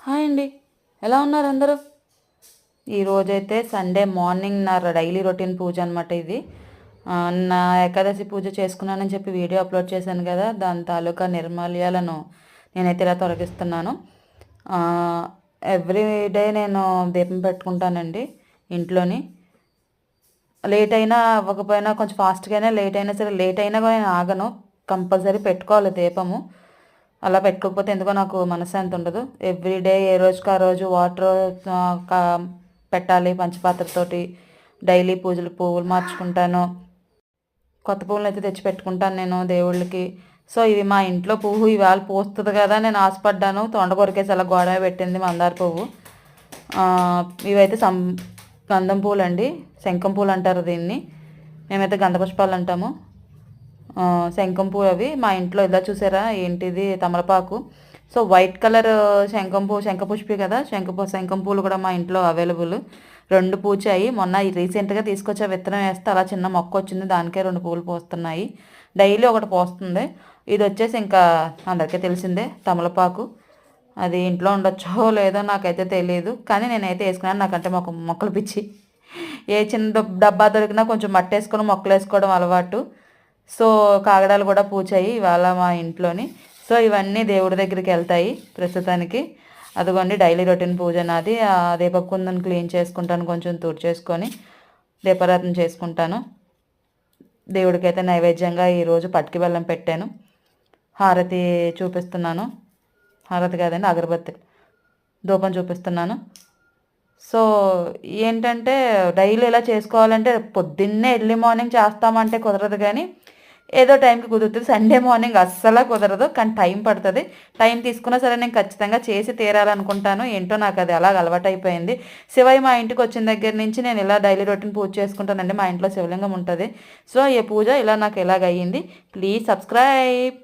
Hi అండి. ఎలా ఉన్నారు అందరూ? ఈరోజైతే సండే మార్నింగ్ నా డైలీ రొటీన్ పూజ అనమాట ఇది. నా ఏకాదశి పూజ చేసుకున్నానని చెప్పి వీడియో అప్లోడ్ చేశాను కదా! దాని తాలూకా నిర్మాల్యాలను నేనైతే ఇలా తొలగిస్తున్నాను. ఎవ్రీ డే నేను దీపం పెట్టుకుంటానండి ఇంట్లోని. లేట్ అయినా అవ్వకపోయినా కొంచెం ఫాస్ట్‌గానే లేట్ అయినా సరే లేట్ అయినా కూడా నేను ఆగను. కంపల్సరీ పెట్టుకోవాలి దీపము. అలా పెట్టుకోకపోతే ఎందుకో నాకు మనశ్శాంతి ఉండదు. ఎవ్రీడే ఏ రోజుకి ఆ రోజు వాటర్ పెట్టాలి పంచపాత్రతోటి. డైలీ పువ్వులు మార్చుకుంటాను. కొత్త పువ్వులు అయితే తెచ్చి పెట్టుకుంటాను నేను దేవుళ్ళకి. సో ఇది మా ఇంట్లో పువ్వు ఇవాళ పూస్తుంది కదా నేను ఆశపడ్డాను. తొండ కొరికేసి అలా గోడ మీద పెట్టింది మందార పువ్వు. ఇవైతే గంధం పూలు అండి, శంఖం పూలు అంటారు దీన్ని. మేమైతే గంధ పుష్పాలు అంటాము. శంఖం పూలు అవి మా ఇంట్లో ఇలా చూసారా ఏంటిది తమలపాకు. సో వైట్ కలర్ శంఖపుష్పి కదా, శంఖం పూలు కూడా మా ఇంట్లో అవైలబుల్. 2 పూచాయి. మొన్న రీసెంట్గా తీసుకొచ్చే విత్తనం వేస్తే అలా చిన్న మొక్క వచ్చింది, దానికే 2 పూలు పోస్తున్నాయి. డైలీ ఒకటి పోస్తుంది. ఇది వచ్చేసి ఇంకా అందరికీ తెలిసిందే తమలపాకు. అది ఇంట్లో ఉండొచ్చో లేదో నాకైతే తెలియదు, కానీ నేనైతే వేసుకున్నాను. నాకంటే మొక్కలు పిచ్చి. ఏ చిన్న డబ్బా దొరికినా కొంచెం మట్టి వేసుకొని మొక్కలు వేసుకోవడం అలవాటు. సో కాగడాలు కూడా పూచాయి ఇవాళ మా ఇంట్లోని. సో ఇవన్నీ దేవుడి దగ్గరికి వెళ్తాయి ప్రస్తుతానికి. అదిగోండి డైలీ రొటీన్ పూజ నాది. దీపకుందని క్లీన్ చేసుకుంటాను, కొంచెం తుడిచేసుకొని దీపారాధన చేసుకుంటాను. దేవుడికైతే నైవేద్యంగా ఈరోజు పట్టిక బెల్లం పెట్టాను. హారతి చూపిస్తున్నాను. హారతి కాదండి, అగరబత్తి ధూపం చూపిస్తున్నాను. సో ఏంటంటే డైలీ ఇలా చేసుకోవాలంటే పొద్దున్నే ఎర్లీ మార్నింగ్ చేస్తామంటే కుదరదు, కానీ ఏదో టైంకి కుదురుతుంది. సండే మార్నింగ్ అస్సలు కుదరదు, కానీ టైం పడుతుంది. టైం తీసుకున్నా సరే నేను ఖచ్చితంగా చేసి తీరాలనుకుంటాను. ఏంటో నాకు అది అలాగ అలవాటు అయిపోయింది. శివయ్య మా ఇంటికి వచ్చిన దగ్గర నుంచి నేను ఇలా డైలీ రొటీన్ పూజ చేసుకుంటానండి. మా ఇంట్లో శివలింగం ఉంటుంది. సో ఈ పూజ ఇలా నాకు ఎలాగ అయ్యింది. Please subscribe.